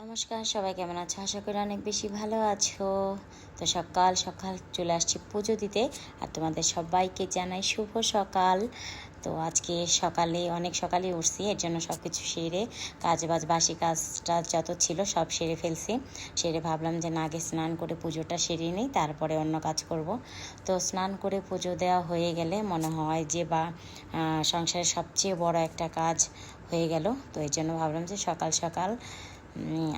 নমস্কার, সবাই কেমন আছো? আশা করি অনেক বেশি ভালো আছো। তো সকাল সকাল চলে আসছি পুজো দিতে, আর তোমাদের সবাইকে জানাই শুভ সকাল। তো আজকে অনেক সকালে উঠছি, এর জন্য সব কিছু সেরে বাসি কাজটা যত ছিল সব সেরে ফেলছি। সেরে ভাবলাম যে না, আগে স্নান করে পুজোটা সেরে নিই, তারপরে অন্য কাজ করব। তো স্নান করে পুজো দেওয়া হয়ে গেলে মনে হয় যে সংসারের সবচেয়ে বড় একটা কাজ হয়ে গেল। তো এই জন্য ভাবলাম যে সকাল সকাল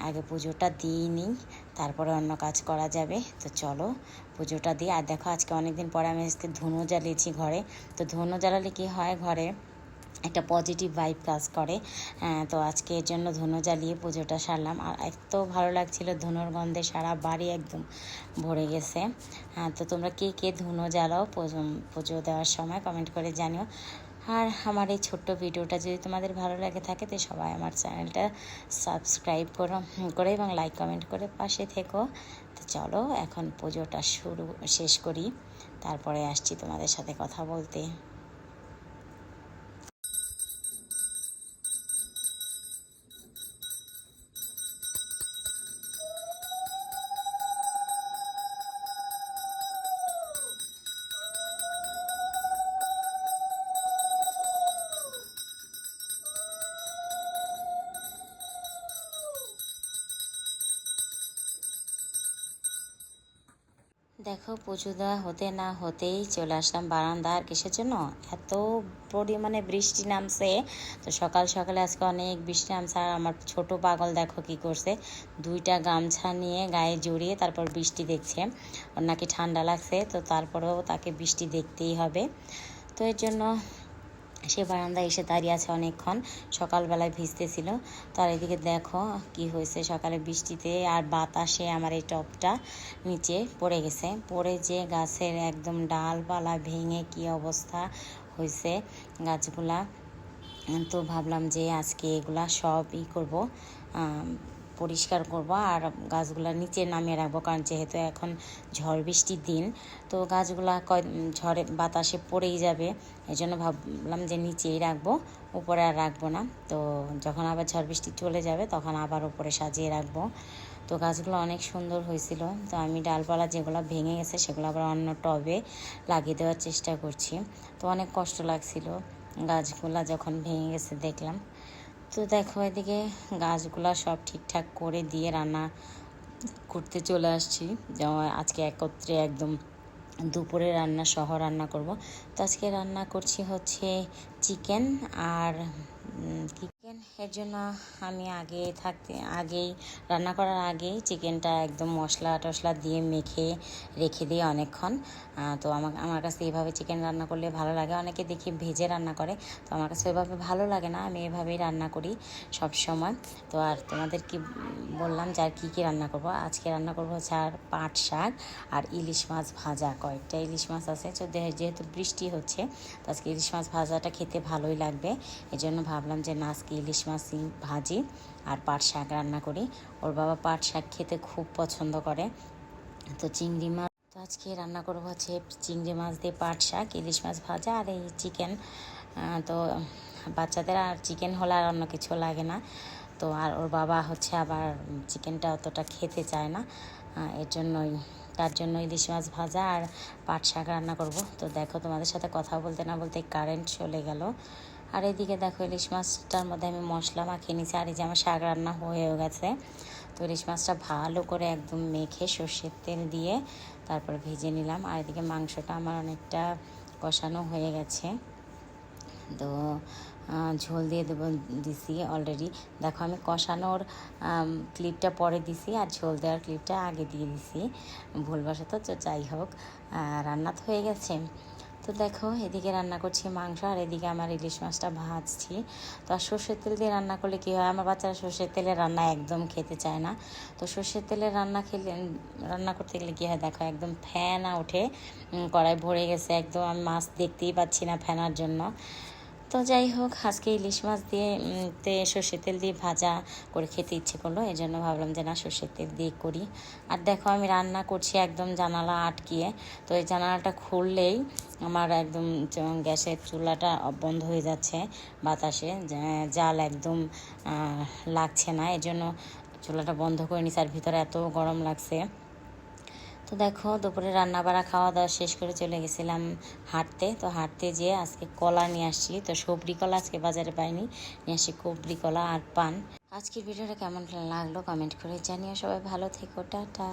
আগে পুজোটা দিয়ে নিই, তারপরে অন্য কাজ করা যাবে। তো চলো পুজোটা দিই। আর দেখো, আজকে অনেক দিন পরে আমি আজকে ধুনো জ্বালিয়েছি ঘরে। তো ধুনো জ্বালালে কী হয়, ঘরে একটা পজিটিভ ভাইব কাজ করে। তো আজকে এর জন্য ধুনো জ্বালিয়ে পুজোটা সারলাম। আর এত ভালো লাগছিল, ধুনোর গন্ধে সারা বাড়ি একদম ভরে গেছে। তো তোমরা কে কে ধুনো জ্বালাও পুজো দেওয়ার সময় কমেন্ট করে জানিও। আর আমার এই ছোট্ট ভিডিওটা যদি তোমাদের ভালো লাগে থাকে, তো সবাই আমার চ্যানেলটা সাবস্ক্রাইব করে এবং লাইক কমেন্ট করে পাশে থেকো। তো চলো এখন পুজোটা শেষ করি, তারপরে আসছি তোমাদের সাথে কথা বলতে। দেখো, পুজো দেওয়া হতে না হতেই চলে আসলাম বারান্দা। আর কিসের জন্য এত পরিমাণে বৃষ্টি নামছে। তো সকাল সকালে আজকে অনেক বৃষ্টি নামছে। আর আমার ছোট পাগল দেখো কি করছে, দুইটা গামছা নিয়ে গায়ে জড়িয়ে তারপর বৃষ্টি দেখছে। ওর নাকি ঠান্ডা লাগছে, তো তারপরেও তাকে বৃষ্টি দেখতেই হবে। তো এর জন্য সে বারান্দায় এসে দাঁড়িয়ে আছে অনেকক্ষণ। সকালবেলায় ভিজতেছিল। তার এদিকে দেখো কি হয়েছে, সকালে বৃষ্টিতে আর বাতাসে আমার এই টপটা নিচে পড়ে গেছে। পড়ে যে গাছের একদম ডালপালা ভেঙে কি অবস্থা হয়েছে গাছগুলা। তো ভাবলাম যে আজকে এগুলা সব করবো, পরিষ্কার করব আর গাছগুলা নিচে নামিয়ে রাখবো, কারণ যেহেতু এখন ঝড় বৃষ্টির দিন, তো গাছগুলা ঝড়ে বাতাসে পড়েই যাবে। এই জন্য ভাবলাম যে নিচেই রাখবো, উপরে আর রাখবো না। তো যখন আবার ঝড় বৃষ্টি চলে যাবে তখন আবার উপরে সাজিয়ে রাখবো। তো গাছগুলো অনেক সুন্দর হয়েছিল। তো আমি ডালপালা যেগুলো ভেঙে গেছে সেগুলো আবার অন্য টবে লাগিয়ে দেওয়ার চেষ্টা করছি। তো অনেক কষ্ট লাগছিল গাছগুলা যখন ভেঙে গেছে দেখলাম। তো দেখো, এদিকে গাছগুলা সব ঠিকঠাক করে দিয়ে রান্না করতে চলে আসছি। যেমন আজকে একত্রে একদম দুপুরে রান্না করব। তো আজকে রান্না করছি হচ্ছে চিকেন আর চিকেন। এর জন্য আমি আগেই রান্না করার আগেই চিকেনটা একদম মশলা টশলা দিয়ে মেখে রেখে দিই অনেকক্ষণ। তো আমার কাছে এইভাবে চিকেন রান্না করলে ভালো লাগে। অনেকে দেখি ভেজে রান্না করে, তো আমার কাছে এভাবে ভালো লাগে না। আমি এভাবেই রান্না করি সব সময়। তো আর তোমাদের কি বললাম যে আর কী রান্না করব। আজকে রান্না করবো হচ্ছে আর পাট শাক আর ইলিশ মাছ ভাজা। কয়েকটা ইলিশ মাছ আছে, তো যেহেতু বৃষ্টি হচ্ছে তো আজকে ইলিশ মাছ ভাজাটা খেতে ভালোই লাগবে। এই জন্য ভাবলাম যে না, আজকে ইলিশ মাছই ভাজি আর পাট শাক রান্না করি। ওর বাবা পাট শাক খেতে খুব পছন্দ করে। তো চিংড়ি মাছ, তো আজকে রান্না করবো হচ্ছে চিংড়ি মাছ দিয়ে পাট শাক, ইলিশ মাছ ভাজা আর এই চিকেন। তো বাচ্চাদের আর চিকেন হলে আর অন্য কিছু লাগে না। তো আর ওর বাবা হচ্ছে আবার চিকেনটা অতটা খেতে চায় না, তার জন্য ইলিশ মাছ ভাজা আর পাট শাক রান্না করব। তো দেখো, তোমাদের সাথে কথা বলতে না বলতে কারেন্ট চলে গেল। আর এদিকে দেখো, ইলিশ মাছটার মধ্যে আমি মশলা মাখিয়ে নিয়েছি। আর এই যে আমার শাক রান্না হয়েও গেছে। তো ইলিশ মাছটা ভালো করে একদম মেখে সর্ষের তেল দিয়ে তারপর ভেজে নিলাম। আর এদিকে মাংসটা আমার অনেকটা কষানো হয়ে গেছে। তো ঝোল দিয়ে দিছি অলরেডি। দেখো, আমি কষানোর ক্লিপটা পরে দিছি আর ঝোল দেওয়ার ক্লিপটা আগে দিয়ে দিছি ভুলবশত। তো যাই হোক, রান্না তো হয়ে গেছে। তো দেখো, এদিকে রান্না করছি মাংস আর এদিকে আমার ইলিশ মাছটা ভাজছি। তো আর সর্ষের তেল দিয়ে রান্না করলে কী হয়, আমার বাচ্চারা সর্ষের তেলের রান্না একদম খেতে চায় না। তো সর্ষের তেলের রান্না করতে গেলে কী হয়, দেখো একদম ফেনা ওঠে, কড়াই ভরে গেছে একদম, আমি মাছ দেখতেই পাচ্ছি না ফেনার জন্য। তো যাই হোক, আজকে ইলিশ মাছ দিয়ে সর্ষের তেল দিয়ে ভাজা করে খেতে ইচ্ছে করলো। এই জন্য ভাবলাম যে না, সর্ষের তেল দিয়ে করি। আর দেখো, আমি রান্না করছি একদম জানালা আটকিয়ে। তো এই জানালাটা খুললেই আমার একদম গ্যাসের চুলাটা বন্ধ হয়ে যাচ্ছে, বাতাসে জাল একদম লাগছে না। এই জন্য চুলাটা বন্ধ করে নিছি, আর ভিতরে এত গরম লাগছে। তো দেখো দুপুরে রান্না বাড়া খাওয়া দাওয়া শেষ করে চলে গেছিলাম হাঁটতে। তো হাঁটতে যেয়ে আজকে কলা নিয়ে আসছি। তো সবরি কলা আজকে বাজারে পাইনি, নিয়ে আসি কবরি কলা আর পান। আজকের ভিডিওটা কেমন লাগলো কমেন্ট করে জানিও। সবাই ভালো থেকো, টাটা।